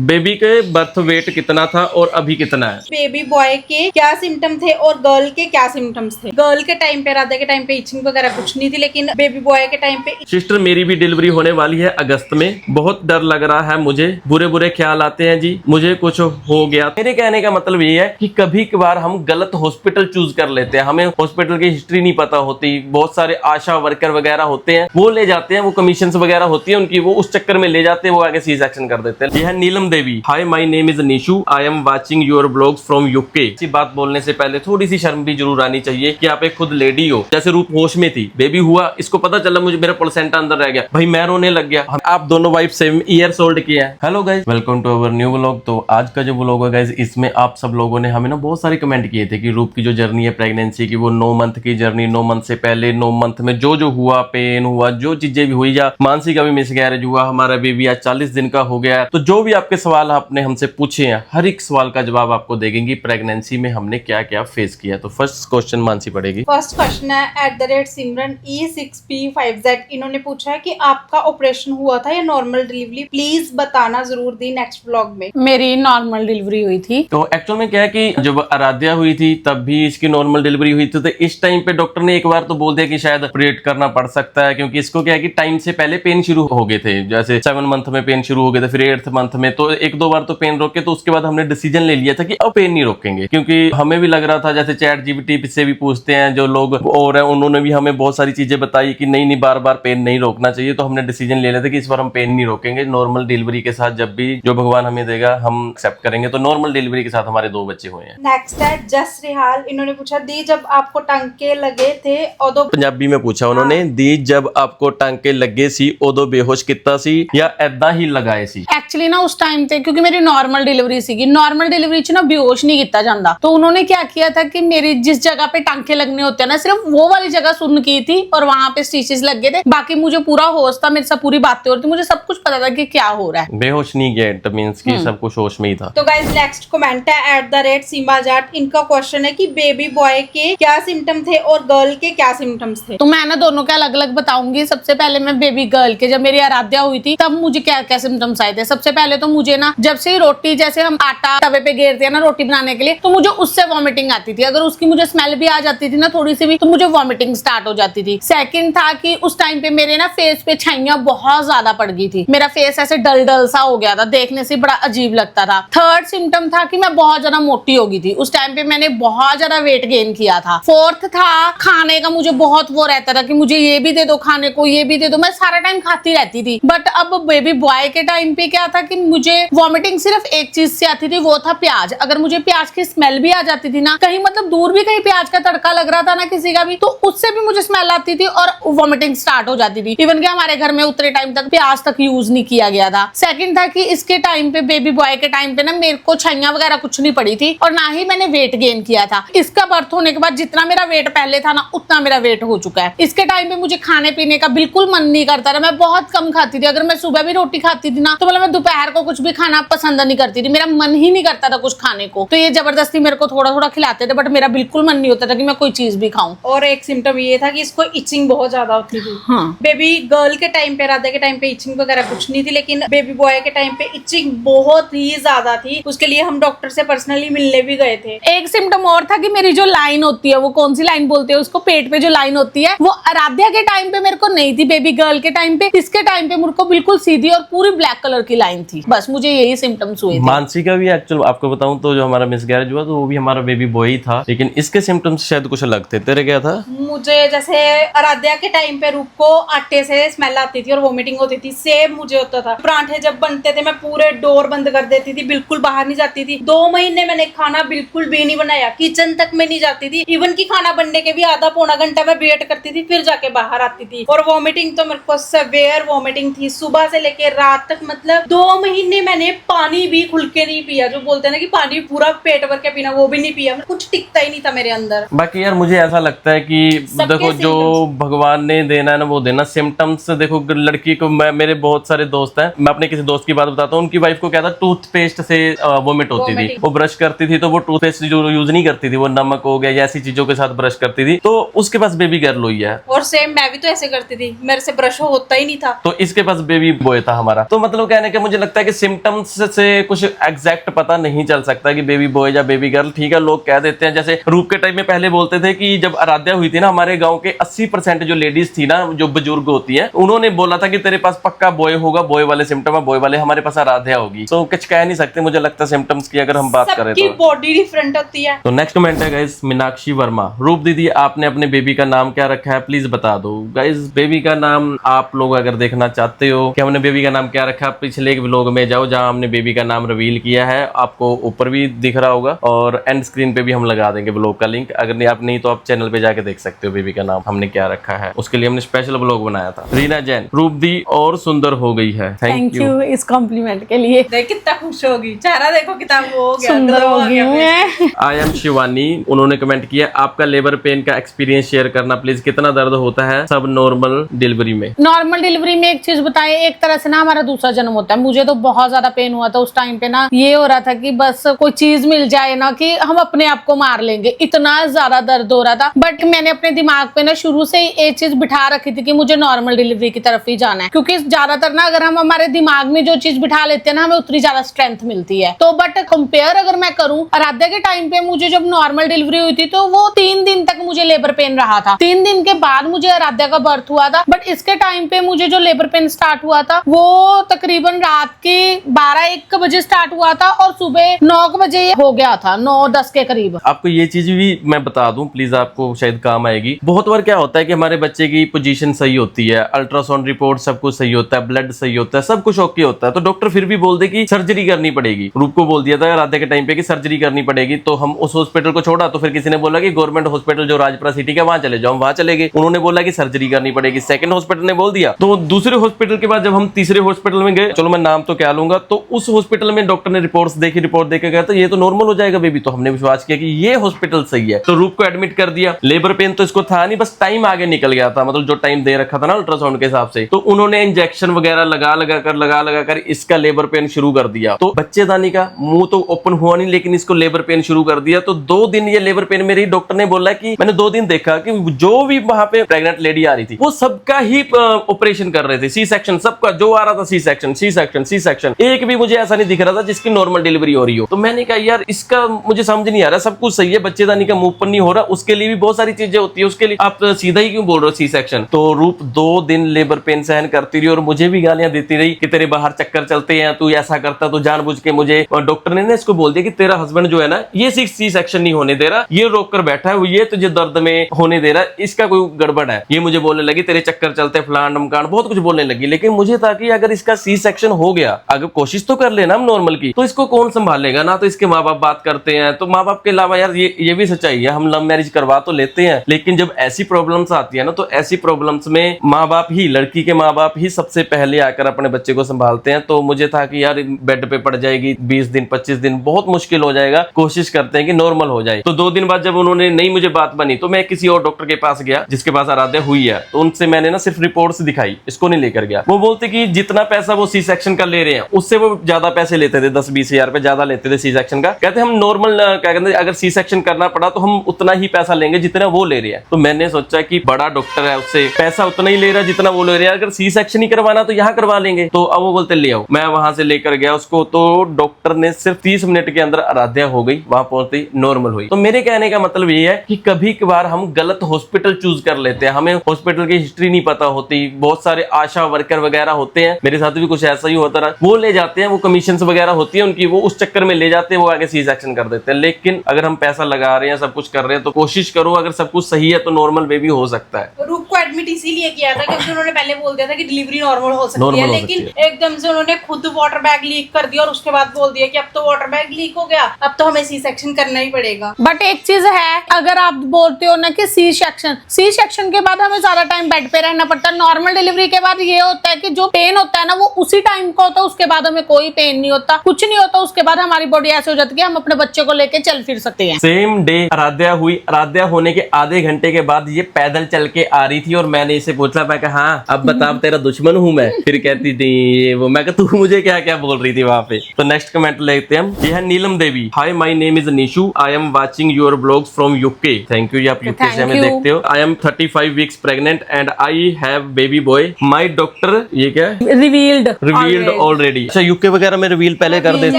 Baby के birth weight कितना था और अभी कितना है? बेबी बॉय के क्या सिम्टम थे और गर्ल के क्या सिम्टम्स थे। गर्ल के टाइम पे, राधा के टाइम पे इचिंग वगैरह कुछ नहीं थी, लेकिन बेबी बॉय के टाइम पे। सिस्टर मेरी भी डिलीवरी होने वाली है अगस्त में। बहुत डर लग रहा है मुझे, बुरे बुरे ख्याल आते हैं जी, मुझे कुछ हो गया। मेरे कहने का मतलब ये है कि कभी कभार हम गलत हॉस्पिटल चूज कर लेते हैं, हमें हॉस्पिटल की हिस्ट्री नहीं पता होती। बहुत सारे आशा वर्कर वगैरह होते हैं, वो ले जाते हैं, वो कमीशन वगैरह होती है उनकी, वो उस चक्कर में ले जाते हैं, वो आगे सी सेक्शन कर देते हैं। यह है Neelam Devi. Hi, my name is Nishu, I am watching your blogs from UK. ऐसी बात बोलने से पहले थोड़ी सी शर्म भी जरूर आनी चाहिए कि आप एक खुद लेडी हो। जैसे रूप होश में थी, बेबी हुआ, इसको पता चला मुझे मेरा प्लेसेंटा अंदर रह गया, भाई मैं रोने लग गया। आप दोनों वाइफ सेम ईयर्स ओल्ड किया है। Hello guys, welcome to our new vlog. तो आज का जो व्लॉग है गाइस, इसमें आप सब लोगों ने हमें ना बहुत सारे कमेंट किए थे कि रूप की जो जर्नी है प्रेगनेंसी की, वो 9 मंथ की जर्नी, 9 मंथ से पहले 9 मंथ में जो जो हुआ, पेन हुआ, जो चीजें भी हुई, या मानसी का भी मिसकैरेज हुआ, हमारा बेबी आज 40 दिन का हो गया। तो जो भी आपके सवाल आपने हमसे पूछे हैं, हर एक सवाल का जवाब आपको देंगे। प्रेगनेंसी में हमने क्या क्या फेस किया। तो फर्स्ट क्वेश्चन मानसी पढ़ेगी। फर्स्ट क्वेश्चन है @सिमरन E6P5Z। इन्होंने पूछा है कि आपका ऑपरेशन हुआ था या नॉर्मल डिलीवरी, प्लीज बताना जरूर दी नेक्स्ट व्लॉग में। मेरी नॉर्मल डिलीवरी हुई थी। तो एक्चुअल में क्या है कि जब आराध्या हुई थी तब भी इसकी नॉर्मल डिलीवरी हुई थी। तो इस टाइम पे डॉक्टर ने एक बार तो बोल दिया कि शायद ऑपरेट करना पड़ सकता है, क्योंकि इसको क्या है कि टाइम से पहले पेन शुरू हो गए थे। जैसे 7 मंथ में पेन शुरू हो गए थे, फिर 8th मंथ में, तो 1-2 बार तो पेन रोके। तो उसके बाद हमने डिसीजन ले लिया था कि अब पेन नहीं रोकेंगे, क्योंकि हमें भी लग रहा था, जैसे चैट जीपीटी से भी पूछते हैं जो लोग और हैं, उन्होंने भी हमें बहुत सारी चीजें बताई कि नहीं बार बार पेन नहीं रोकना चाहिए। तो हमने डिसीजन ले लिया था कि इस बार हम पेन नहीं रोकेंगे। नॉर्मल डिलीवरी के साथ जब भी जो भगवान हमें देगा हम एक्सेप्ट करेंगे। तो नॉर्मल डिलीवरी के साथ हमारे 2 बच्चे हुए हैं। नेक्स्ट है जस रिहाल। इन्होंने पूछा दी जब आपको टांके लगे थे उदो, पंजाबी में पूछा उन्होंने, दी जब आपको टांके लगे सी उदो बेहोश कितना सी या ऐदा ही लगाए सी। एक्चुअली ना उस टाइम पे क्योंकि मेरी नॉर्मल डिलीवरी सीगी, नॉर्मल डिलीवरी च ना बेहोश नहीं किया जाता। तो उन्होंने क्या किया था कि मेरी जिस जगह पे टांके लगने होते हैं ना, सिर्फ वो वाली जगह सुन की थी और वहां पे स्टिचेस लग गए थे। बाकी मुझे पूरा होश था, मेरे साथ पूरी बातें हो रही थी, मुझे सब कुछ पता था कि क्या हो रहा है। बेहोश नहीं गया, इट मींस कि सब कुछ होश में ही था। तो गाइस नेक्स्ट कमेंट है @सीमा जाट। इनका क्वेश्चन है कि बेबी बॉय के क्या सिम्टम थे और गर्ल के क्या सिम्टम्स थे। तो मैं ना दोनों के अलग अलग बताऊंगी। सबसे पहले मैं बेबी गर्ल के, जब मेरी आराध्या हुई थी तब मुझे क्या क्या सिम्टम्स आए थे। सबसे पहले तो मुझे ना जब से रोटी, जैसे हम आटा तवे पे घेरते हैं ना रोटी बनाने के लिए, तो मुझे उससे वॉमिटिंग आती थी। अगर उसकी मुझे स्मेल भी आ जाती थी ना थोड़ी सी भी, तो मुझे वॉमिटिंग स्टार्ट हो जाती थी। सेकंड था कि उस टाइम पे मेरे ना फेस पे छाइयां बहुत ज्यादा पड़ गई थी, मेरा फेस ऐसे डल डल सा हो गया था, देखने से बड़ा अजीब लगता था। थर्ड सिम्टम था कि मैं बहुत ज्यादा मोटी हो गई थी। उस टाइम पे मैंने बहुत ज्यादा वेट गेन किया था। फोर्थ था खाने का, मुझे बहुत वो रहता था कि मुझे ये भी दे दो खाने को, ये भी दे दो, मैं सारा टाइम खाती रहती थी। बट अब बेबी बॉय के टाइम पे क्या था कि मुझे वॉमिटिंग सिर्फ एक चीज से आती थी, वो था प्याज। अगर मुझे प्याज की स्मेल भी आ जाती थी ना, कहीं मतलब दूर भी कहीं प्याज का तड़का लग रहा था ना किसी का भी, तो उससे भी मुझे स्मेल आती थी और वॉमिटिंग स्टार्ट हो जाती थी। इवन कि हमारे घर में उतने टाइम तक प्याज तक यूज नहीं किया गया था। सेकंड था कि इसके टाइम पे, बेबी बॉय के टाइम पे ना मेरे को छाइयां वगैरह कुछ नहीं पड़ी थी और ना ही मैंने वेट गेन किया था। इसका बर्थ होने के बाद जितना मेरा वेट पहले था ना, उतना मेरा वेट हो चुका है। इसके टाइम पे मुझे खाने पीने का बिल्कुल मन नहीं करता था, मैं बहुत कम खाती थी। अगर मैं सुबह भी रोटी खाती थी ना, तो मतलब मैं दोपहर को कुछ भी खाना पसंद नहीं करती थी, मेरा मन ही नहीं करता था कुछ खाने को। तो ये जबरदस्ती मेरे को थोड़ा थोड़ा खिलाते थे, बट मेरा बिल्कुल मन नहीं होता था कि मैं कोई चीज भी खाऊं। और एक सिम्टम ये था कि इसको इचिंग बहुत ज्यादा होती थी। हाँ। बेबी गर्ल के टाइम पे, राधा के टाइम पे इचिंग वगैरह कुछ नहीं थी, लेकिन बेबी बॉय के टाइम पे इचिंग बहुत ही ज्यादा थी। उसके लिए हम डॉक्टर से पर्सनली मिलने भी गए थे। एक सिम्टम और था कि मेरी जो लाइन होती है, वो कौन सी लाइन बोलते हैं उसको, पेट पे जो लाइन होती है, वो आराध्या के टाइम पे मेरे को नहीं थी, बेबी गर्ल के टाइम पे। इसके टाइम पे मुझे को बिल्कुल सीधी और पूरी ब्लैक कलर की लाइन थी। बस मुझे यही सिम्टम्स हुए थे। मानसी का भी एक्चुअल आपको बताऊं तो जो हमारा मिसकैरेज हुआ तो वो भी हमारा बेबी बॉय ही था, लेकिन इसके सिम्टम्स शायद कुछ अलग थे। तेरे क्या था? मुझे जैसे आराध्या के टाइम पे रूप को आटे से स्मेल आती थी और वोमिटिंग होती थी, सेम मुझे होता था। परांठे जब बनते थे मैं पूरे डोर बंद कर देती थी, बिल्कुल बाहर नहीं जाती थी। 2 महीने मैंने खाना बिल्कुल भी नहीं बनाया, किचन तक में नहीं जाती थी। इवन की खाना बनने के भी आधा पौना घंटा मैं वेट करती थी, फिर जाके बाहर आती थी। और वॉमिटिंग तो मेरे को सेवियर वॉमिटिंग थी, सुबह से लेके रात तक। मतलब 2 महीने मैंने पानी भी खुल के नहीं पिया। जो बोलते हैं ना कि पानी पूरा पेट भर के पीना, वो भी नहीं पिया। कुछ टिकता ही नहीं था मेरे अंदर। बाकी यार मुझे ऐसा लगता है कि देखो जो भगवान ने देना है ना वो देना। सिम्टम्स देखो लड़की को, मेरे बहुत सारे दोस्त हैं, मैं अपने किसी दोस्त की बात बताता हूँ, उनकी वाइफ को क्या था, टूथपेस्ट से वोमिट होती थी। वो ब्रश करती थी तो वो टूथपेस्ट जो यूज नहीं करती थी, वो नमक हो गया या ऐसी चीजों के साथ ब्रश करती थी। तो उसके पास बेबी गर्ल हुई है। और सेम मैं भी तो ऐसे करती थी, मेरे से ब्रश होता ही नहीं था। तो इसके पास बेबी बॉय था हमारा। तो मतलब कहने का मुझे लगता है कि सिम्टम्स से कुछ एग्जैक्ट पता नहीं चल सकता कि बेबी बॉय या बेबी गर्ल। ठीक है, लोग कह देते हैं, जैसे रूप के टाइम में पहले बोलते थे कि जब आराध्या हुई थी ना, हमारे गांव के 80% जो लेडीज थी ना, जो बुजुर्ग होती है, उन्होंने बोला था कि तेरे पास पक्का बॉय होगा, बॉय वाले सिम्टम है, बॉय वाले, हमारे पास आराध्या होगी। तो कुछ कह नहीं सकते मुझे लगता है सिम्टम्स की अगर हम बात करें सबकी तो। बॉडी डिफरेंट होती है। तो नेक्स्ट कमेंट है गाइस मीनाक्षी वर्मा। रूप दीदी, आपने अपने बेबी का नाम क्या रखा है, प्लीज बता दो। गाइस बेबी का नाम आप लोग अगर देखना चाहते हो कि हमने बेबी का नाम क्या रखा, पिछले एक व्लॉग में जाओ जहां हमने बेबी का नाम रिवील किया है, आपको ऊपर भी दिख रहा होगा और एंड स्क्रीन पे भी हम लगा देंगे व्लॉग का लिंक। अगर नहीं आप नहीं तो आप चैनल पे जाके देख सकते हो बेबी का नाम हमने क्या रखा है, उसके लिए हमने स्पेशल व्लॉग बनाया था। रीना जैन, रूप दी और सुंदर हो गई है। थैंक यू इस कॉम्प्लीमेंट के लिए। देख कितना खुश होगी, चेहरा देखो कितना वो हो गया, सुंदर glow हो आ गई गया हूँ face। मैं। आई एम शिवानी, उन्होंने कमेंट किया आपका लेबर पेन का एक्सपीरियंस शेयर करना प्लीज, कितना दर्द होता है सब नॉर्मल डिलीवरी में। नॉर्मल डिलीवरी में एक चीज बताए, एक तरह से ना हमारा दूसरा जन्म होता है। मुझे तो बहुत ज्यादा पेन हुआ था उस टाइम पे ना, ये हो रहा था कि बस कोई चीज मिल जाए ना कि हम अपने आप को मार लेंगे, इतना ज्यादा दर्द हो रहा था। बट मैंने अपने दिमाग पे ना शुरू से ही एक चीज बिठा रखी थी कि मुझे नॉर्मल डिलीवरी की तरफ ही जाना है, क्योंकि ज्यादातर ना अगर हम हमारे दिमाग में जो चीज बिठा लेते हैं ना, हमें उतनी ज्यादा स्ट्रेंथ मिलती है। तो बट कंपेयर अगर मैं करूं, आराध्या के टाइम पे मुझे जब नॉर्मल डिलीवरी हुई थी तो वो 3 दिन तक मुझे लेबर पेन रहा था। 3 दिन के बाद मुझे आराध्या का बर्थ हुआ था। बट इसके टाइम पे मुझे जो लेबर पेन स्टार्ट हुआ था वो तकरीबन रात के 12-1 बजे स्टार्ट हुआ था और सुबह 9 बजे हो गया था, 9-10 के करीब। आपको ये चीज भी मैं बता दूं प्लीज, आपको शायद काम आएगी। बहुत बार क्या होता है कि हमारे बच्चे की पोजीशन सही होती है, अल्ट्रासाउंड रिपोर्ट सब कुछ सही होता है, ब्लड सही होता है, सब कुछ ओके होता है, तो डॉक्टर फिर भी बोल दे कि सर्जरी करनी पड़ेगी। रूप को बोल दिया था आराध्या के टाइम पे कि सर्जरी करनी पड़ेगी, तो हम उस हॉस्पिटल को छोड़ा। तो फिर किसी ने बोला कि गवर्नमेंट हॉस्पिटल जो राजपुरा सिटी का, वहां चले जाओ, वहां चले गए। उन्होंने बोला कि सर्जरी करनी पड़ेगी। सेकंड हॉस्पिटल ने बोल दिया, तो दूसरे हॉस्पिटल के बाद जब हम तीसरे हॉस्पिटल में गए, चलो मैं नाम तो क्या लूंगा, तो उस हॉस्पिटल में डॉक्टर ने रिपोर्ट देके गया तो ये तो नॉर्मल हो जाएगा बेबी। तो हमने विश्वास किया कि ये हॉस्पिटल सही है, तो रूप को एडमिट कर दिया। लेबर पेन तो इसको था नहीं, बस टाइम आगे निकल गया था, मतलब जो टाइम दे रखा था ना अल्ट्रासाउंड के हिसाब से। तो उन्होंने इंजेक्शन वगैरह लगा कर इसका लेबर पेन शुरू कर दिया। तो बच्चेदानी का मुंह तो ओपन हुआ नहीं, लेकिन इसको लेबर पेन शुरू कर दिया। तो 2 दिन ये लेबर पेन मेरी, डॉक्टर ने बोला कि मैंने 2 दिन देखा कि जो भी वहां पे प्रेग्नेंट लेडी आ रही थी वो सबका ही ऑपरेशन कर रहे थे, सी सेक्शन, सबका जो आ रहा था सी सेक्शन। एक भी मुझे ऐसा नहीं दिख रहा था जिसकी नॉर्मल डिलीवरी हो रही हो। तो मैंने कहा यार इसका मुझे समझ नहीं आ रहा, सब कुछ सही है, बच्चेदानी का मुंह ओपन नहीं हो रहा, उसके लिए भी बहुत सारी चीजें होती है, उसके लिए आप सीधा ही क्यों बोल रहे हो सी सेक्शन। तो रूप 2 दिन लेबर पेन सहन करती रही और मुझे भी गालियां देती रही कि तेरे बाहर चक्कर चलते हैं, तू ऐसा करता, तो जानबूझ के मुझे। और डॉक्टर ने ना इसको बोल दिया कि तेरा हस्बैंड जो है ना, ये सी सेक्शन नहीं होने दे रहा, ये रोक कर बैठा है, ये तुझे दर्द में होने दे रहा है, इसका कोई गड़बड़ है। ये मुझे बोलने लगी तेरे चक्कर चलते, फलान ढमकान, बहुत कुछ बोलने लगी। लेकिन मुझे था कि अगर इसका सी सेक्शन हो गया, अगर कोशिश तो कर लेना हम नॉर्मल की, तो इसको कौन संभालेगा ना। तो इसके माँ बाप बात करते हैं, तो माँ बाप के अलावा यार ये भी सच्चाई है, हम लव मैरिज करवा तो लेते हैं, लेकिन जब ऐसी प्रॉब्लम्स आती है ना, तो ऐसी प्रॉब्लम्स में माँ बाप ही, लड़की के माँ बाप ही सबसे पहले आकर अपने बच्चे को संभालते हैं। तो मुझे था कि यार बेड पे पड़ जाएगी 20 दिन 25 दिन, बहुत मुश्किल हो जाएगा, कोशिश करते हैं कि नॉर्मल हो जाए। तो 2 दिन बाद जब उन्होंने नहीं मुझे बात बनी, तो मैं किसी और डॉक्टर के पास गया जिसके पास आराध्या हुई है। तो उनसे मैंने ना सिर्फ रिपोर्ट्स दिखाई, इसको नहीं लेकर गया। वो बोलते कि जितना पैसा वो सी सेक्शन का ले रहे हैं उससे वो ज्यादा पैसे लेते थे, 10-20 हजार रुपए ज्यादा लेते थे सी सेक्शन का। कहते हम नॉर्मल क्या कहते हैं, अगर सी सेक्शन करना पड़ा तो हम उतना ही पैसा लेंगे जितना वो ले रहे हैं। तो मैंने सोचा कि बड़ा डॉक्टर है, उससे पैसा उतना ही ले रहा है जितना वो ले रहे हैं, अगर सी सेक्शन ही करवाना तो यहाँ करवा लेंगे। तो अब वो बोलते ले आओ। मैं वहां से लेकर गया उसको, तो डॉक्टर ने सिर्फ 30 मिनट के अंदर आराध्या हो गई, वहां पहुंचते ही नॉर्मल हुई। तो मेरे कहने का मतलब ये है कि कभी कभार हम गलत हॉस्पिटल चूज कर लेते हैं, हमें हॉस्पिटल की हिस्ट्री नहीं पता होती। बहुत सारे आशा वर्कर वगैरह होते हैं, मेरे साथ भी कुछ ऐसा ही होता रहा, वो ले जाते हैं, वो कमीशन वगैरह होती है उनकी, वो उस चक्कर में ले जाते हैं, वो आगे सी सेक्शन कर देते हैं। लेकिन अगर हम पैसा लगा रहे हैं, सब कुछ कर रहे हैं, तो कोशिश करो, अगर सब कुछ सही है तो नॉर्मल बेबी हो सकता है। रूप को एडमिट इसीलिए किया था क्योंकि उन्होंने पहले बोल दिया था कि डिलीवरी नॉर्मल हो सकती है, लेकिन एकदम से उन्होंने खुद वाटर बैग लीक कर दिया और उसके बाद बोल दिया कि अब तो वाटर बैग लीक हो गया, अब तो हमें सी सेक्शन करना ही पड़ेगा। बट एक चीज है, अगर आप बोलते हो ना कि सी सेक्शन के बाद हमें ज्यादा टाइम बेड पे रहना पड़ता है। नॉर्मल डिलीवरी के बाद ये होता है कि जो पेन होता है ना वो उसी टाइम का होता है, उसके बाद हमें कोई पेन नहीं होता, कुछ नहीं होता। उसके बाद हमारी बॉडी ऐसे हो जाती है हम अपने बच्चे को लेके चल फिर सकते हैं। सेम डे आराध्या हुई, आराध्या होने के आधे घंटे के बाद ये पैदल चल के आ रही थी और मैंने इसे पूछा, मैं कहा हाँ अब बता, अब तेरा दुश्मन हूँ मैं? फिर कहती थी ये वो, मैं कहा तू मुझे क्या क्या बोल रही थी वहां पे। तो नेक्स्ट कमेंट लेते हैं हम। ये है Neelam Devi. Hi my name is Nishu, I am watching your blogs from UK. Thank you, आप यूके से हमें you. देखते हो। I am 35 weeks pregnant and I have baby boy. My doctor, ये क्या है, रिवील्ड ऑलरेडी। अच्छा, यूके वगैरह में रिवील पहले कर देते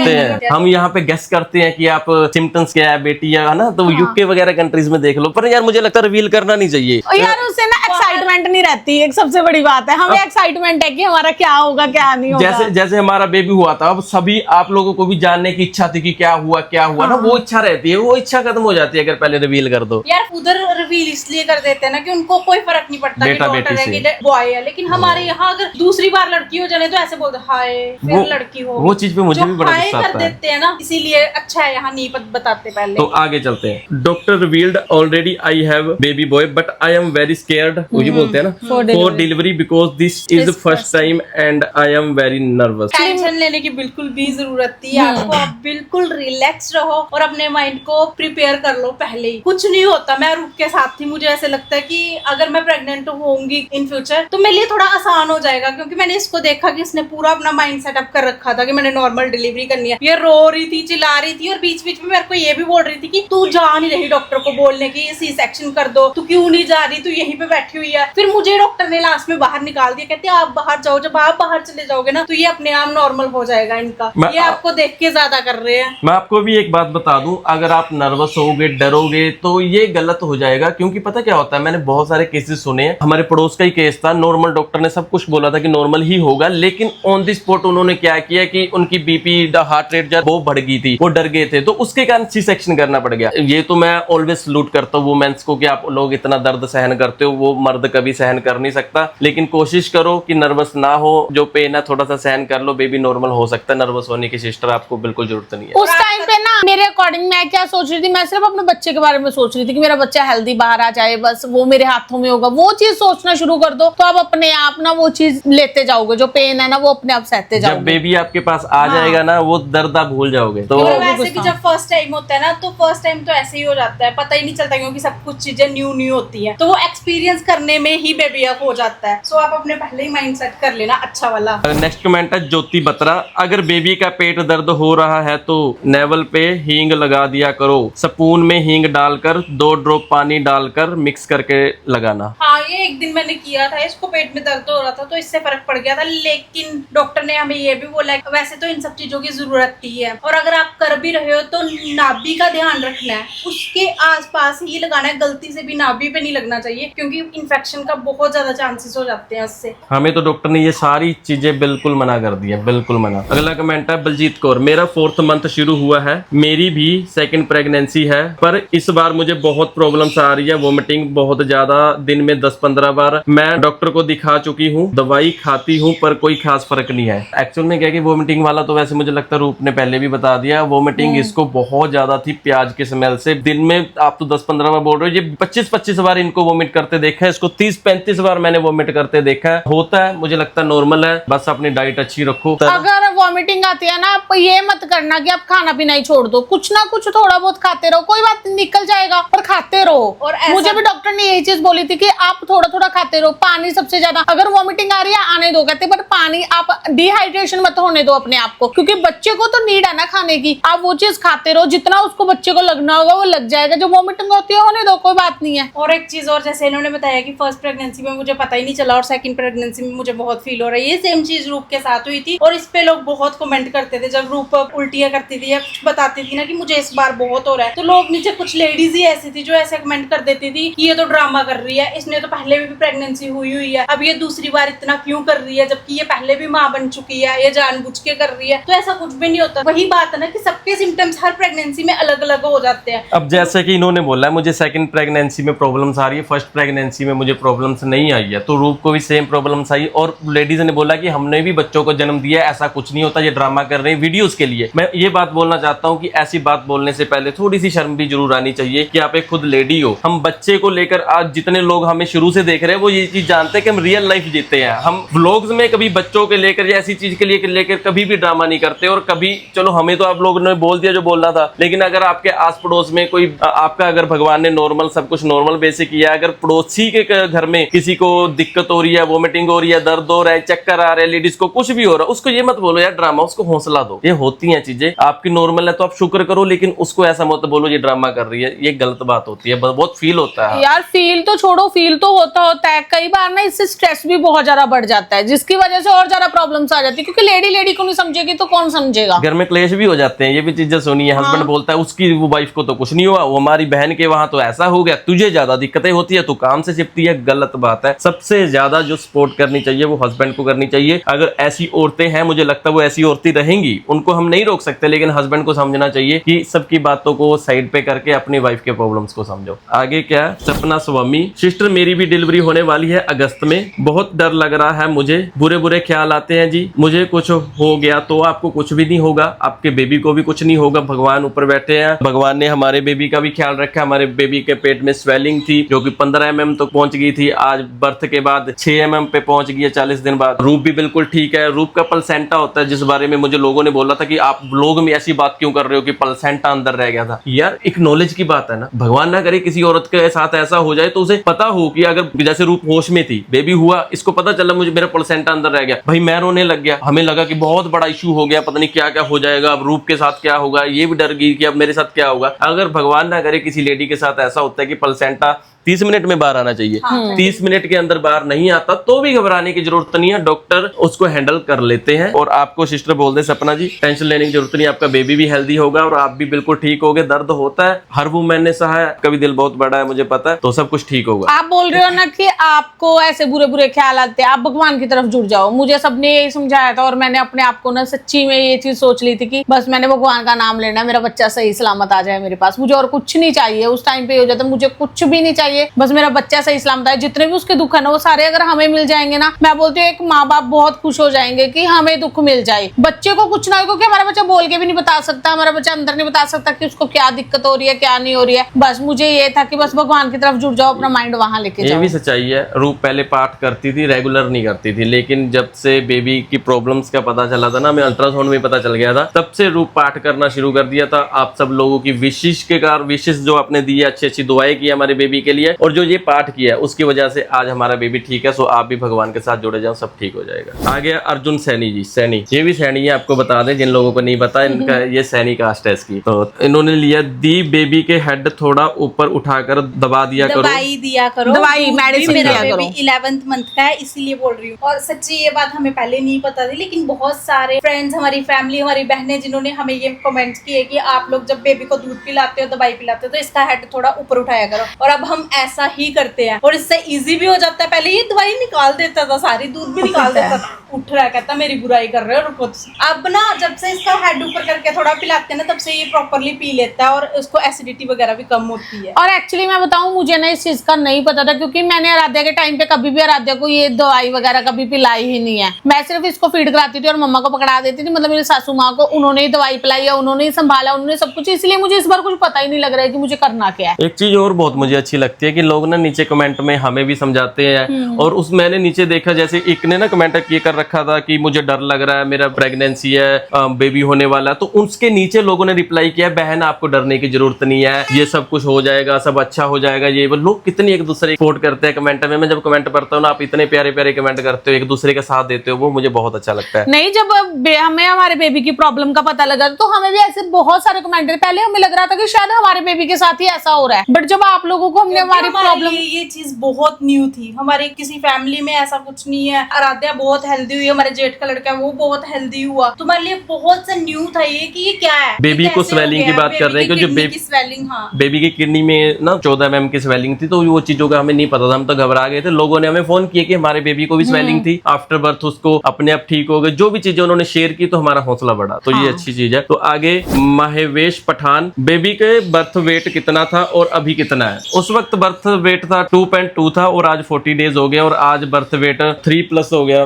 हैं। हम यहाँ पे गेस करते हैं कि आप सिम्टम्स क्या है बेटी, है ना, तो यूके वगैरह कंट्रीज में देख लो। पर यार मुझे लगता है रिवील करना नहीं चाहिए। और यार उससे ना एक्साइटमेंट नहीं रहती, एक सबसे बड़ी बात है। हमें एक्साइटमेंट है कि हमारा क्या होगा क्या नहीं होगा। जैसे जैसे हमारा बेबी हुआ था, अब सभी आप लोगों को भी जानने की इच्छा थी कि क्या हुआ ना, वो इच्छा रहती है, वो इच्छा खत्म हो जाती है अगर पहले रिवील कर दो। यार उधर रिवील इसलिए कर देते हैं ना कि उनको कोई फर्क नहीं पड़ता कि डॉटर है कि बॉय है, लेकिन हमारे यहाँ अगर दूसरी बार लड़की हो जाने तो ऐसे बोलते हाय फिर लड़की हो। वो चीज पे मुझे भी बड़ा गुस्सा आता कर देते हैं ना, इसीलिए अच्छा है यहाँ नहीं बताते पहले। तो आगे चलते हैं। Doctor revealed already I have baby boy but I am very scared, वो ये बोलते हैं ना, for delivery because this is first time and I am very nervous. Tension लेने की बिल्कुल भी जरूरत थी आपको, आप बिल्कुल रिलैक्स रहो और अपने माइंड को प्रिपेयर कर लो पहले ही। कुछ नहीं होता, मैं रूप के साथ थी, मुझे ऐसे लगता है कि अगर मैं प्रेग्नेंट होंगी इन फ्यूचर तो मेरे लिए थोड़ा आसान हो जाएगा, क्योंकि मैंने इसको देखा कि इसने पूरा अपना माइंड सेटअप कर रखा था कि मैंने नॉर्मल डिलीवरी करनी है। ये रो रही थी, चिल्ला रही थी और बीच बीच में मेरे को ये भी बोल रही थी कि तू जा नहीं रही डॉक्टर को बोलने की सी सेक्शन कर दो, तू क्यों नहीं जा रही, तू यहीं पे बैठी हुई है। फिर मुझे डॉक्टर ने लास्ट में बाहर निकाल दिया, कहते आप बाहर जाओ, जब आप बाहर चले जाओगे ना तो ये अपने आप नॉर्मल हो जाएगा इनका। ये आपको देख के ज्यादा कर रहे हैं। मैं आपको भी एक बात बता दूं, अगर आप नर्वस होगे, डरोगे तो ये गलत हो जाएगा। क्योंकि पता क्या होता है, मैंने बहुत सारे केसेस सुने हैं। हमारे पड़ोस का ही केस था, नॉर्मल डॉक्टर ने सब कुछ बोला था कि नॉर्मल ही होगा, लेकिन ऑन द स्पॉट उन्होंने क्या किया कि उनकी बीपी हार्ट रेट वो बढ़ गई थी, वो डर गए थे, तो उसके कारण सी सेक्शन करना पड़ गया। ये तो मैं ऑलवेज सलूट करता हूँ वुमेन्स को कि आप लोग इतना दर्द सहन करते हो, वो मर्द कभी सहन कर नहीं सकता। लेकिन कोशिश करो कि नर्वस ना हो, जो पेन है थोड़ा सा सहन कर लो, बेबी नॉर्मल हो सकता है। नर्वस होने की सिस्टर आपको बिल्कुल जरूरत नहीं है। उस टाइम पे ना मेरे अकॉर्डिंग मैं क्या सोच रही थी, मैं सिर्फ अपने बच्चे के बारे में सोच रही थी कि मेरा बच्चा हेल्दी बाहर आ जाए, बस वो मेरे हाथों में होगा। वो चीज सोचना शुरू कर दो तो आप अपने आप ना वो चीज लेते जाओगे, जो पेन है ना वो अपने आप सहते जाओगे। जब बेबी आपके पास आ जाएगा ना, वो दर्द आप भूल जाओगे। तो वैसे भी जब फर्स्ट टाइम होता है ना, तो फर्स्ट टाइम तो ऐसे ही हो जाता है, पता ही नहीं चलता, क्योंकि सब कुछ चीजें न्यू होती है, तो वो एक्सपीरियंस करने में ही बेबी अप हो जाता है। सो आप अपने पहले ही माइंड सेट कर लेना अच्छा वाला। नेक्स्ट कमेंट है ज्योति बत्रा। अगर बेबी का पेट दर्द हो रहा है तो नेवल पे हींग लगा दिया करो, स्पून में हींग डालकर 2 ड्रॉप पानी डालकर मिक्स करके लगाना। हाँ, ये एक दिन मैंने किया था, इसको पेट में दर्द हो रहा था तो इससे फर्क पड़ गया था, लेकिन डॉक्टर ने हमें ये भी बोला है वैसे तो इन सब चीजों की जरूरत ही है, और अगर आप कर भी रहे हो तो नाभि का ध्यान रखना है, उसके आसपास ही लगाना है, गलती से भी नाभि पे नहीं लगना चाहिए, क्योंकि इन्फेक्शन का बहुत ज्यादा चांसेस हो जाते हैं उससे। हमें तो डॉक्टर ने ये सारी चीजें बिल्कुल मना कर दी है, बिल्कुल मना। अगला कमेंट है बलजीत कौर। मेरा 4th मंथ शुरू हुआ है, मेरी भी 2nd प्रेगनेंसी है, पर इस बार मुझे बहुत प्रॉब्लम्स आ रही है, वोमिटिंग बहुत ज्यादा, दिन में 10-15 बार। मैं डॉक्टर को दिखा चुकी हूँ, दवाई खाती हूँ, पर कोई खास फर्क नहीं है। एक्चुअल में क्या है कि वोमिटिंग वाला तो वैसे मुझे लगता है रूप ने पहले भी बता दिया, वोमिटिंग इसको बहुत ज्यादा थी प्याज के स्मेल से। दिन में आप तो 10-15 बार बोल रहे हो, ये 25-25 बार इनको वोमिट करते देखा है, इसको 30-35 बार मैंने वोमिट करते देखा है। होता है, मुझे लगता है नॉर्मल है, बस अपनी डाइट अच्छी रखो। अगर वॉमिटिंग आती है ना, आप ये मत करना कि आप खाना पीना ही छोड़ दो, कुछ ना कुछ थोड़ा बहुत खाते रहो, कोई बात नहीं, निकल जाएगा, पर खाते रहो। और मुझे भी डॉक्टर ने यही चीज बोली थी कि आप थोड़ा थोड़ा खाते रहो, पानी सबसे ज्यादा। अगर वॉमिटिंग आ रही है आने दो कहते, पर पानी आप डिहाइड्रेशन मत होने दो अपने आप को, क्योंकि बच्चे को तो नीड है ना खाने की। आप वो चीज खाते रहो, जितना उसको बच्चे को लगना होगा वो लग जाएगा। जो वॉमिटिंग होती है होने दो, कोई बात नहीं है। और एक चीज और, जैसे इन्होंने बताया कि फर्स्ट प्रेगनेंसी में मुझे पता ही नहीं चला और 2nd प्रेगनेंसी में मुझे बहुत फील हो रहा है, ये सेम चीज रूप के साथ हुई थी। और इस पे लोग बहुत कमेंट करते थे, जब रूप उल्टियां करती थी या कुछ बताती थी ना कि मुझे इस बार बहुत हो रहा है, तो लोग नीचे कुछ लेडीज ही ऐसी थी जो ऐसे कमेंट कर देती थी कि ये तो ड्रामा कर रही है, इसने तो पहले भी प्रेगनेंसी हुई है, अब ये दूसरी बार इतना क्यों कर रही है, जबकि ये पहले भी माँ बन चुकी है, ये जानबूझ के कर रही है। तो ऐसा कुछ भी नहीं होता। वही बात है ना कि सबके सिम्टम्स हर प्रेगनेंसी में अलग अलग हो जाते हैं। अब जैसे कि इन्होंने बोला है मुझे 2nd प्रेगनेंसी में प्रॉब्लम्स आ रही है, 1st प्रेगनेंसी में मुझे प्रॉब्लम्स नहीं आई है, तो रूप को भी सेम प्रॉब्लम्स आई। और लेडीज ने बोला कि हमने भी बच्चों को जन्म दिया, ऐसा कुछ नहीं होता, ये ड्रामा कर रहे हैं वीडियोस के लिए। मैं ये बात बोलना चाहता हूँ कि ऐसी बात बोलने से पहले थोड़ी सी शर्म भी जरूर आनी चाहिए कि आप एक खुद लेडी हो। हम बच्चे को लेकर आज जितने लोग हमें शुरू से देख रहे हैं वो ये चीज जानते हैं कि हम रियल लाइफ जीते हैं। हम व्लॉग्स में कभी बच्चों के लेकर या ऐसी चीज के लिए लेकर कभी भी ड्रामा नहीं करते। और कभी चलो हमें तो आप लोगों ने बोल दिया जो बोलना था, लेकिन अगर आपके आस पड़ोस में कोई आपका अगर भगवान ने नॉर्मल सब कुछ नॉर्मल बेसिक किया, अगर पड़ोसी के घर में किसी को दिक्कत हो रही है, वोमिटिंग हो रही है, दर्द हो रहा है, चक्कर आ रहे हैं, लेडीज को कुछ भी हो रहा है, उसको ये मत बोलो यार ड्रामा, उसको हौसला दो। ये होती हैं चीजें, आपकी नॉर्मल है तो आप शुक्र करो, लेकिन उसको ऐसा मत बोलो ये ड्रामा कर रही है। ये गलत बात होती है, बहुत फील होता है यार। फील तो छोड़ो, फील तो होता है। कई बार ना इससे स्ट्रेस भी बहुत ज्यादा बढ़ जाता है, जिसकी वजह से और ज्यादा प्रॉब्लम्स आ जाती है, क्योंकि लेडी को नहीं समझेगी तो कौन समझेगा। घर में क्लेश भी हो जाते हैं, ये भी चीजें सुनी है। हस्बैंड बोलता है उसकी वो वाइफ को तो कुछ नहीं हुआ, वो हमारी बहन के वहां तो ऐसा हो गया, तुझे ज्यादा दिक्कतें होती है, तू काम से चिपती है। गलत बात है। सबसे ज्यादा जो सपोर्ट करनी चाहिए वो हस्बैंड को करनी चाहिए। अगर ऐसी औरतें हैं, मुझे लगता है वो ऐसी औरतें रहेंगी, उनको हम नहीं रोक सकते, लेकिन हस्बैंड को समझना चाहिए कि सबकी बातों को साइड पे करके अपनी वाइफ के प्रॉब्लम्स को समझो। आगे क्या, सपना स्वामी, सिस्टर मेरी भी डिलीवरी होने वाली है अगस्त में, बहुत डर लग रहा है मुझे, बुरे बुरे ख्याल आते हैं जी, मुझे कुछ हो गया तो आपको कुछ भी नहीं होगा, आपके बेबी को भी कुछ नहीं होगा, भगवान ऊपर बैठे हैं, भगवान ने हमारे बेबी का भी ख्याल रखा। हमारे बेबी के पेट में स्वेलिंग थी जो कि 15 mm तक पहुंच गई थी, आज बर्थ के बाद 6 mm पे पहुंच गई है 40 दिन बाद। रूप भी बिल्कुल ठीक है। रूप का प्लेसेंटा होता है, जिस बारे में मुझे लोगों ने बोला था कि आप लोग में ऐसी बात क्यों कर रहे हो कि प्लेसेंटा अंदर रह गया था। यार एक नॉलेज की बात है ना, भगवान ना करे किसी औरत के साथ ऐसा हो जाए तो उसे पता हो कि अगर जैसे रूप होश में थी, बेबी हुआ, इसको पता चला मुझे मेरा प्लेसेंटा अंदर रह गया, भाई मैं रोने लग गया, हमें लगा कि बहुत बड़ा इशू हो गया, पता नहीं क्या क्या हो जाएगा, अब रूप के साथ क्या होगा, ये भी डर गई कि अब मेरे साथ क्या होगा। अगर भगवान ना करे किसी लेडी के साथ ऐसा होता है कि प्लेसेंटा 30 मिनट में बाहर आना चाहिए, 30 मिनट के अंदर बाहर नहीं आता तो भी घबराने की जरूरत नहीं है, डॉक्टर उसको हैंडल कर लेते हैं। और आपको सिस्टर बोल दे सपना जी, टेंशन लेने की जरूरत नहीं, आपका बेबी भी हेल्दी होगा और आप भी बिल्कुल ठीक होगे। दर्द होता है, हर वुमेन ने सहा है, कभी दिल बहुत बड़ा है मुझे पता है, तो सब कुछ ठीक होगा। आप बोल रहे हो ना कि आपको ऐसे बुरे बुरे ख्याल आते हैं, आप भगवान की तरफ जुड़ जाओ। मुझे सबने यही समझाया था और मैंने अपने आप को ना सच्ची में ये चीज सोच ली थी कि बस मैंने भगवान का नाम लेना, मेरा बच्चा सही सलामत आ जाए मेरे पास, मुझे और कुछ नहीं चाहिए। उस टाइम पे हो जाता मुझे कुछ भी नहीं चाहिए, बस मेरा बच्चा सही सलामत है। जितने भी उसके दुख है ना वो सारे अगर हमें मिल जाएंगे ना, मैं बोलती हूँ एक माँ बाप बहुत खुश हो जाएंगे कि हमें दुख मिल जाए, बच्चे को कुछ ना हो, क्योंकि हमारा बच्चा बोल के भी नहीं बता सकता, हमारा बच्चा अंदर नहीं बता सकता कि उसको क्या दिक्कत हो रही है क्या नहीं हो रही है। बस मुझे ये था कि बस भगवान की तरफ जुड़ जाओ, अपना माइंड वहां लेके जाओ। ये भी सच्चाई है। रूप पहले पाठ करती थी, रेगुलर नहीं करती थी, लेकिन जब से बेबी की प्रॉब्लम्स का पता चला था ना, हमें अल्ट्रासाउंड में पता चल गया था, तब से रूप पाठ करना शुरू कर दिया था। आप सब लोगों की विशेष के कारण, विशेष जो आपने दी है, अच्छी अच्छी दुआएं की हमारे बेबी के लिए, और जो ये पाठ किया है उसकी वजह से आज हमारा बेबी ठीक है। सो आप भी भगवान के साथ जुड़े जाओ, सब ठीक हो जाएगा। आ गया अर्जुन सैनी जी, सैनी, ये भी सैनी है, आपको बता दें जिन लोगों को नहीं पता, इनका ये सैनी कास्ट है इसकी। तो इन्होंने लिया दी बेबी के हेड थोड़ा ऊपर उठाकर दबा दिया करो, दवाई दिया करो, दवाई, दूध भी मेडिसिन मेरा दिया करो। बेबी 11th मंथ का है इसलिए बोल रही हूँ। और सच्ची ये बात हमें पहले नहीं पता थी, लेकिन बहुत सारे फ्रेंड्स, हमारी फैमिली, हमारी बहनें जिन्होंने हमें ये कमेंट्स किए कि आप लोग जब बेबी को दूध पिलाते हो, दवाई पिलाते हो, तो इसका हेड थोड़ा ऊपर उठाया करो। और अब हम ऐसा ही करते हैं और इससे इजी भी हो जाता है। पहले ये दवाई निकाल देता था, सारी दूध भी निकाल देता था, उठ रहा कहता मेरी बुराई कर रहे हो, रुको। अब ना जब से इसका हेड ऊपर करके थोड़ा पिलाते हैं ना, तब से ये प्रॉपरली पी लेता है और उसको एसिडिटी वगैरह भी कम होती है। और एक्चुअली मैं बताऊं, मुझे ना इस चीज का नहीं पता था, क्योंकि मैंने आराध्या के टाइम पे कभी भी आराध्या को ये दवाई वगैरह कभी पिलाई ही नहीं है। मैं सिर्फ इसको फीड कराती थी और मम्मा को पकड़ा देती थी, मतलब मेरी सासू माँ को, उन्होंने ही दवाई पिलाई है, उन्होंने ही संभाला, उन्होंने सब कुछ, इसलिए मुझे इस बार कुछ पता ही नहीं लग रहा है कि मुझे करना क्या है। एक चीज और बहुत मुझे अच्छी लगती है कि लोग ना नीचे कमेंट में हमें भी समझाते हैं, और उस मैंने नीचे देखा, जैसे एक ने ना कमेंट किए कर रखा था कि मुझे डर लग रहा है, मेरा प्रेगनेंसी है, बेबी होने वाला है, तो उसके नीचे लोगों ने रिप्लाई किया, बहन आपको डरने की जरूरत नहीं है, ये सब कुछ हो जाएगा, सब अच्छा हो जाएगा। ये वो लोग कितनी एक दूसरे सपोर्ट करते हैं कमेंट में। मैं जब कमेंट पढ़ता हूँ ना, आप इतने प्यारे प्यारे कमेंट करते हो, एक दूसरे का साथ देते हो, वो मुझे बहुत अच्छा लगता है। नहीं, जब हमें हमारे बेबी की प्रॉब्लम का पता लगा तो हमें भी ऐसे बहुत सारे कमेंट, पहले हमें लग रहा था कि शायद हमारे बेबी के साथ ही ऐसा हो रहा है, बट जब आप लोगों को हमने हमारी प्रॉब्लम, ये चीज बहुत न्यू थी, हमारे किसी फैमिली में ऐसा कुछ नहीं है। आराध्या बहुत हेल्दी हुई, हमारे जेठ का लड़का वो बहुत हेल्दी हुआ, तुम्हारे लिए बहुत सा न्यू था ये कि ये क्या है। बेबी को स्वेलिंग की बात कर रहे हैं, क्योंकि बेबी स्वेलिंग, हाँ, बेबी की किडनी में ना 14 mm की स्वेलिंग थी, तो वो चीजों का हमें नहीं पता था, हम तो घबरा गए थे। लोगों ने हमें फोन किए कि हमारे बेबी को भी स्वेलिंग थी, आफ्टर बर्थ उसको अपने आप ठीक हो गए, जो भी चीजें उन्होंने शेयर की, तो हमारा हौसला बढ़ा, तो ये अच्छी चीज है। तो आगे महेवेश पठान, बेबी के बर्थ वेट कितना था और अभी कितना है? उस वक्त बर्थ वेट था 2.2 था और आज 40 डेज हो गया और आज बर्थ वेट 3+ हो गया।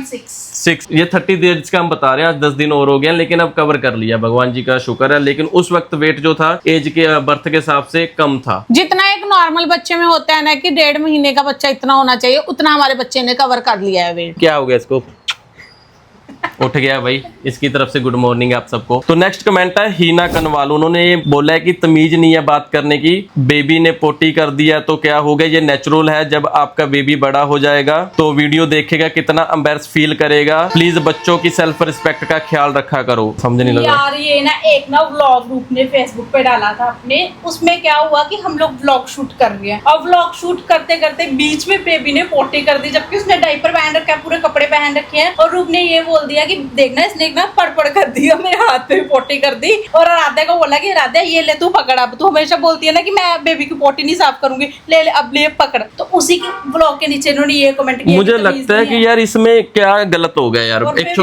6.6। ये 30 डेज का हम बता रहे हैं, आज 10 दिन और हो गए हैं, लेकिन अब कवर कर लिया, भगवान जी का शुक्र है। लेकिन उस वक्त वेट जो था एज के बर्थ के हिसाब से कम था। जितना एक नॉर्मल बच्चे में होता है ना कि 1.5 महीने का बच्चा इतना होना चाहिए, उतना हमारे बच्चे ने कवर कर लिया है वेट। क्या हो गया इसको? उठ गया भाई। इसकी तरफ से गुड मॉर्निंग आप सबको। तो नेक्स्ट कमेंट है हीना कनवाल, उन्होंने ये बोला है कि तमीज नहीं है बात करने की, बेबी ने पोटी कर दिया तो क्या हो गया, ये नेचुरल है, जब आपका बेबी बड़ा हो जाएगा तो वीडियो देखेगा कितना एम्बैरस फील करेगा, प्लीज बच्चों की सेल्फ रिस्पेक्ट का ख्याल रखा करो। समझ नहीं लगा यार ये ना एक ना व्लॉग ग्रुप ने फेसबुक पे डाला था अपने, उसमें क्या हुआ कि हम लोग व्लॉग शूट कर रहे हैं और व्लॉग शूट करते करते बीच में बेबी ने पोटी कर दी, जबकि उसने डायपर पहन रखा है, पूरे कपड़े पहन रखे हैं, और रूप ने ये बोल दिया कि देखना इसने ना पड़ कर दिया, मेरे हाथ पे पोटी कर दी। और आराध्या को बोला कि आराध्या ये ले तू पकड़, अब तू हमेशा बोलती है ना कि मैं बेबी की पोटी नहीं साफ करूंगी, ले ले अब ले पकड़। तो उसी के ब्लॉग के नीचे इन्होंने ये कमेंट किया। मुझे लगता है कि यार इसमें क्या गलत हो गया यार। एक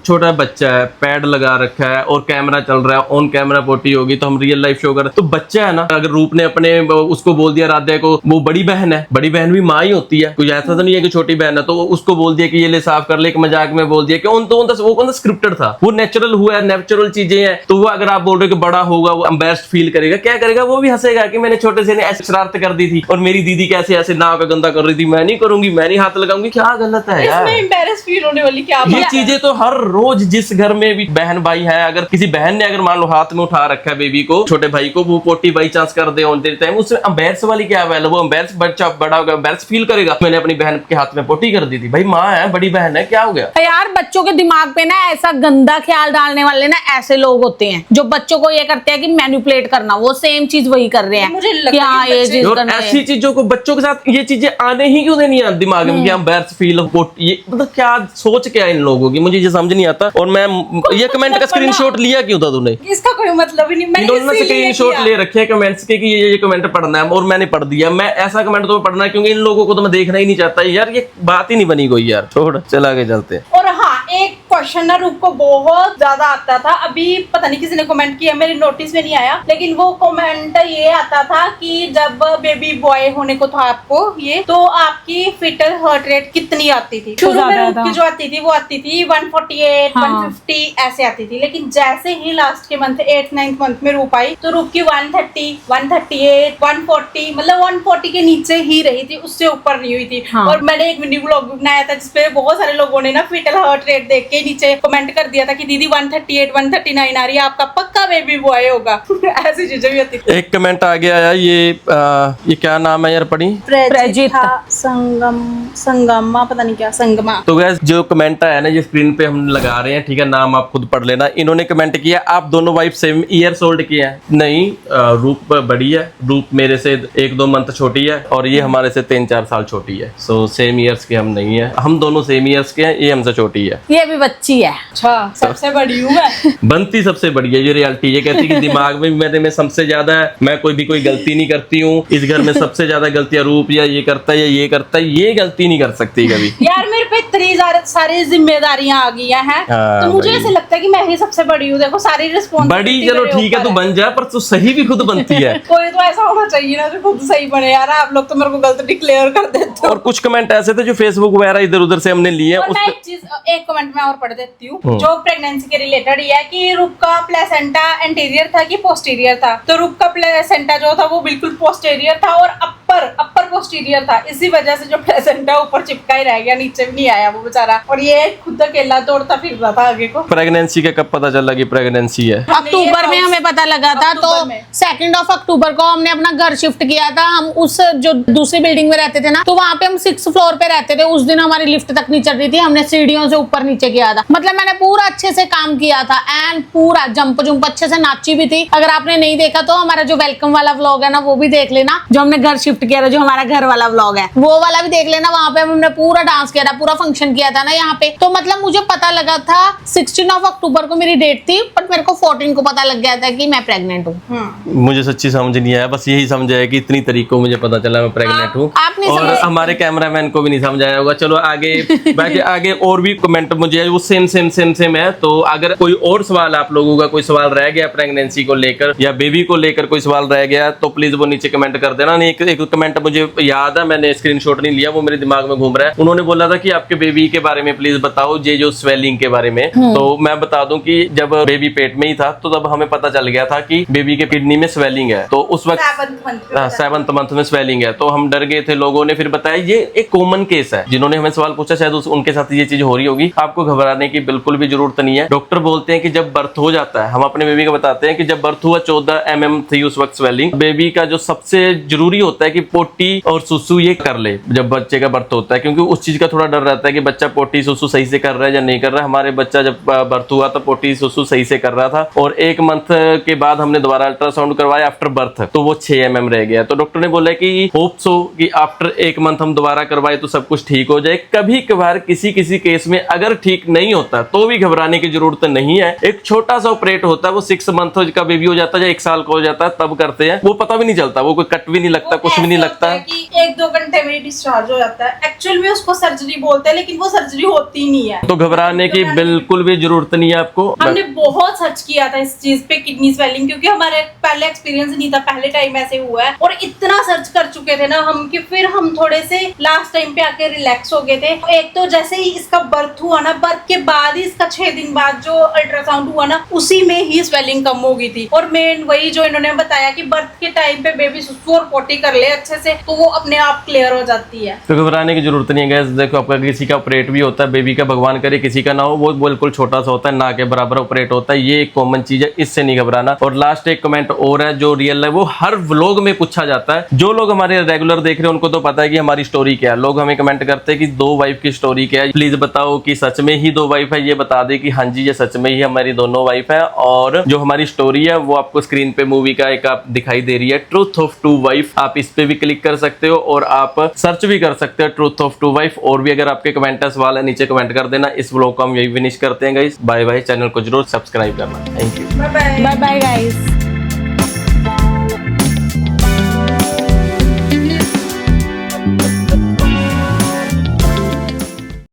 छोटा बच्चा है, पैड लगा रखा है और कैमरा चल रहा है, ऑन कैमरा पोटी होगी तो हम रियल लाइफ शो कर रहे हैं, तो बच्चा है ना। अगर रूप ने अपने उसको बोल दिया आराध्या को, वो बड़ी बहन है, बड़ी बहन भी माँ ही होती है, कुछ ऐसा तो नहीं है कि छोटी बहन है, तो उसको बोल दिया कि ये ले साफ कर ले, एक मजाक में बोल दिया कि वो कौन सा स्क्रिप्टेड था, वो नेचुरल हुआ है, नेचुरल चीजें हैं। तो वो अगर आप बोल रहे हो कि बड़ा होगा वो एम्बैरेस्ड फील करेगा, क्या करेगा, वो भी हंसेगा कि मैंने छोटे से ने ऐसी शरारत कर दी थी और मेरी दीदी कैसे ऐसे नाव का गंदा कर रही थी, मैं नहीं करूंगी, मैं नहीं हाथ लगाऊंगी। क्या गलत है यार, इसमें एम्बैरेस फील होने वाली क्या बात ये है? चीजें तो हर रोज जिस घर में भी बहन भाई है, अगर किसी बहन ने अगर मान लो हाथ में उठा रखा है बेबी को, छोटे भाई को, वो पोटी बाई चांस कर दे ऑन टाइम, उसमें एम्बैरेस वाली क्या है? वो एम्बैरेस बच्चा बड़ा होगा एम्बैरेस फील करेगा, मैंने अपनी बहन के हाथ में पोटी कर दी थी। भाई माँ है, बड़ी बहन है, क्या हो गया यार? बच्चों के दिमाग पे ना ऐसा गंदा ख्याल डालने वाले ना ऐसे लोग होते हैं जो बच्चों को ये करते हैं कि मैनिपुलेट करना, वो सेम चीज वही कर रहे हैं। मुझे लगता कि है हाँ, कि ये बच्चे- चीज और करनी है। ऐसी चीजों को बच्चों के साथ ये चीजें आने ही क्यों नहीं आती दिमाग में कि एम्बैरेस फील हो, ये मतलब क्या सोच क्या है इन लोगों की, मुझे ये समझ नहीं आता। और मैं ये कमेंट का स्क्रीनशॉट लिया क्यों था तूने? इसका कोई मतलब ही नहीं, मैंने इन्होंने इसीलिए स्क्रीनशॉट किया। ले रखे हैं कमेंट्स के कि ये कमेंट पढ़ना है और मैंने पढ़ दिया। मैं ऐसा कमेंट तो पढ़ना है क्योंकि इन लोगों को तो मैं देखना ही नहीं चाहता यार, ये बात ही नहीं बनी कोई यार। छोड़, चल आगे चलते हैं। और हाँ, एक क्वेश्चन ना रूप को बहुत ज्यादा आता था, अभी पता नहीं किसी ने कमेंट किया, मेरे नोटिस में नहीं आया, लेकिन वो कमेंट ये आता था कि जब बेबी बॉय होने को था आपको ये, तो आपकी फिटल हार्ट रेट कितनी आती थी? शुरू में रूप की जो आती थी वो आती थी 148, 150 ऐसे आती थी, लेकिन जैसे ही लास्ट के मंथ 8-9 मंथ में रूप आई तो रूप की 130, 138, 140 मतलब 140 के नीचे ही रही थी, उससे ऊपर नहीं हुई थी। और मैंने एक मिनी व्लॉग बनाया था जिसपे बहुत सारे लोगों ने ना फिटल हार्ट रेट देख के नीचे कमेंट कर दिया था कि दीदी 138, 139 आ रही है, आपका पक्का बेबी बॉय होगा। ऐसी चीजें भी होती थी। एक कमेंट आ गया यार, ये क्या नाम है यार, पढ़ी प्रजिता संगमा, पता नहीं क्या संगमा। तो गैस जो कमेंट आया ना, ये स्क्रीन पे हम लगा रहे हैं, ठीक है, नाम आप खुद पढ़ लेना। इन्होंने कमेंट किया आप दोनों वाइफ सेम ईयर्स ओल्ड की हैं? नहीं, रूप बड़ी है, रूप मेरे से 1-2 मंथ छोटी है और ये हमारे से 3-4 साल छोटी है। सो सेम ईयर्स के हम नहीं है, हम दोनों सेम ईयर्स के हैं, ये हमसे छोटी है। ये भी बच्ची है। अच्छा, सबसे बड़ी हूँ मैं। बनती सबसे बड़ी है, ये रियलिटी। ये कहती है कि दिमाग में मेरे में सबसे ज्यादा है, मैं कोई गलती नहीं करती हूँ, इस घर में सबसे ज्यादा गलतियां रूप या ये करता है या ये करता है, ये गलती नहीं कर सकती कभी। यार मेरे पे इतनी सारी जिम्मेदारियां आ गई हैं, हाँ, तो मुझे भाई। ऐसे लगता है कि मैं ही सबसे बड़ी हूँ। देखो सारी रिस्पॉन्सिबिलिटी बड़ी चलो ठीक है, तू बन जा, पर तू सही भी खुद बनती है। कोई तो ऐसा होना चाहिए ना जो खुद सही बने। यार आप लोग तो मेरे को गलत डिक्लेयर कर देते हो। और कुछ कमेंट ऐसे थे जो फेसबुक वगैरह इधर उधर से हमने लिए, और उस मैं पे एक चीज, एक कमेंट में और पढ़ देती हूँ जो प्रेगनेंसी के रिलेटेड ही है कि रूप का प्लेसेंटा एंटीरियर था कि पोस्टीरियर था। तो रूप का प्लेसेंटा जो था वो बिल्कुल पोस्टीरियर था और अपर पोस्टीरियर था, इसी वजह से जो प्लेसेंटा ऊपर चिपका ही रह गया, नीचे भी नहीं आया वो बेचारा। और ये खुद अकेला दौड़ता फिर रहा था आगे को। प्रेगनेंसी का कब पता चला कि प्रेगनेंसी है? अक्टूबर में हमें पता लगा था, तो अक्टूबर में। 2 अक्टूबर को हमने अपना घर शिफ्ट किया था। हम उस जो दूसरी बिल्डिंग में रहते थे ना, तो वहाँ पे हम 6th फ्लोर पे रहते थे। उस दिन हमारी लिफ्ट तक नहीं चल रही थी, हमने सीढ़ियों से ऊपर नीचे किया था। मतलब मैंने पूरा अच्छे से काम किया था एंड पूरा जंप जुम्प अच्छे से नाची भी थी। अगर आपने नहीं देखा तो हमारा जो वेलकम वाला व्लॉग है ना वो भी देख लेना, जो हमने घर शिफ्ट किया था, जो हमारा घर वाला व्लॉग है वो वाला भी देख लेना। वहाँ पे हमने पूरा डांस किया था, पूरा फंक्शन किया था ना यहाँ पे। तो मतलब मुझे पता लगा था 16 अक्टूबर को मेरी डेट थी, बट मेरे को 14 को पता लग गया था कि मैं प्रेग्नेंट हूँ। मुझे सच्ची समझ नहीं आया, बस यही समझ आया कि इतनी तारीख को मुझे पता चला मैं प्रेग्नेंट हूँ, आप नहीं और समझे? हमारे कैमरामैन को भी नहीं समझ आया होगा। चलो आगे बाकी आगे और भी कमेंट मुझे वो सेम है। तो अगर कोई और सवाल आप लोगों का कोई सवाल रह गया प्रेगनेंसी को लेकर या बेबी को लेकर कोई सवाल रह गया तो प्लीज वो नीचे कमेंट कर देना। नहीं, एक कमेंट मुझे याद है, मैंने स्क्रीनशॉट नहीं लिया, वो मेरे दिमाग में घूम रहा है। उन्होंने बोला था कि आपके बेबी के बारे में प्लीज बताओ, ये जो स्वेलिंग के बारे में। तो मैं बता दूं कि जब बेबी पेट में ही था तो तब हमें पता चल गया था कि बेबी के किडनी में स्वेलिंग है। तो उस वक्त 7th मंथ में स्वेलिंग है, तो हम डर गए थे। लोगों ने फिर बताया ये एक कॉमन केस है। जिन्होंने हमें सवाल पूछा शायद उनके साथ ये चीज हो रही होगी। आपको घबराने की बिल्कुल भी जरूरत नहीं है। डॉक्टर बोलते हैं कि जब बर्थ हो जाता है, हम अपने बेबी को बताते हैं कि जब बर्थ हुआ 14 mm थी उस वक्त स्वेलिंग। बेबी का जो सबसे जरूरी होता है कि पोटी और सुसु ये कर ले जब बच्चे का बर्थ होता है, क्योंकि उस चीज का थोड़ा डर रहता है कि बच्चा पोटी सुसु सही से कर रहा है या नहीं कर रहा है। हमारे बच्चा जब बर्थ हुआ तो पोटी सुसु सही से कर रहा था, और 1 मंथ के बाद हमने दोबारा अल्ट्रासाउंड करवाया आफ्टर बर्थ, तो वो 6 mm रह गया। तो डॉक्टर ने बोला कि होप सो कि आफ्टर 1 मंथ हम दोबारा करवाए तो सब कुछ ठीक हो जाए। कभी कभार किसी केस में अगर ठीक नहीं होता तो भी घबराने की जरूरत नहीं है। एक छोटा सा ऑपरेट होता है, वो 6 मंथ का बेबी हो जाता है या 1 साल का हो जाता है तब करते हैं। वो पता भी नहीं चलता, वो कोई कट भी नहीं लगता, कुछ भी नहीं लगता कि 1-2 घंटे में डिस्चार्ज हो जाता है। एक्चुअल में उसको सर्जरी बोलते हैं, लेकिन वो सर्जरी होती नहीं है। तो घबराने की बिल्कुल भी जरूरत नहीं है आपको। हमने बहुत सर्च किया था इस चीज पे, किडनी स्वेलिंग, क्योंकि हमारे पहले एक्सपीरियंस नहीं था, पहले टाइम ऐसे हुआ है और इतना सर्च कर चुके थे ना हम कि फिर हम थोड़े से लास्ट टाइम पे आके रिलैक्स हो गए थे। एक तो जैसे ही इसका बर्थ हुआ ना, बर्थ के बाद ही इसका 6 दिन बाद जो अल्ट्रासाउंड हुआ ना, उसी में ही स्वेलिंग कम हो गई थी। और मेन वही जो इन्होंने बताया कि बर्थ के टाइम पे बेबी सुसु और पोटी कर ले अच्छे से तो वो अपने आप क्लियर हो जाती है। तो घबराने की जरूरत नहीं है गैस। देखो आपका किसी का ऑपरेट भी होता है, बेबी का भगवान करे किसी का ना हो, वो बिल्कुल छोटा सा होता है, ना के बराबर ऑपरेट होता है। ये एक कॉमन चीज है, इससे नहीं घबराना। और लास्ट एक कमेंट और है जो रियल है, वो हर व्लॉग में पूछा जाता है। जो लोग हमारे रेगुलर देख रहे हैं उनको तो पता है कि हमारी स्टोरी क्या है। लोग हमें कमेंट करते हैं कि 2 वाइफ की स्टोरी क्या है, प्लीज बताओ कि सच में ही 2 वाइफ है। ये बता दे कि हाँ जी ये सच में ही हमारी दोनों वाइफ है। और जो हमारी स्टोरी है वो आपको स्क्रीन पे मूवी का एक आप दिखाई दे रही है, ट्रूथ ऑफ 2 वाइफ। आप इस पे भी क्लिक कर सकते हो और आप सर्च भी कर सकते हो ट्रूथ ऑफ 2 वाइफ। और भी अगर आपके कमेंट है, सवाल है, नीचे कमेंट कर देना। इस व्लॉग को हम यही फिनिश करते हैं गाइस। Bye bye. चैनल को जरूर सब्सक्राइब करना। Thank you. Bye bye. Bye bye guys.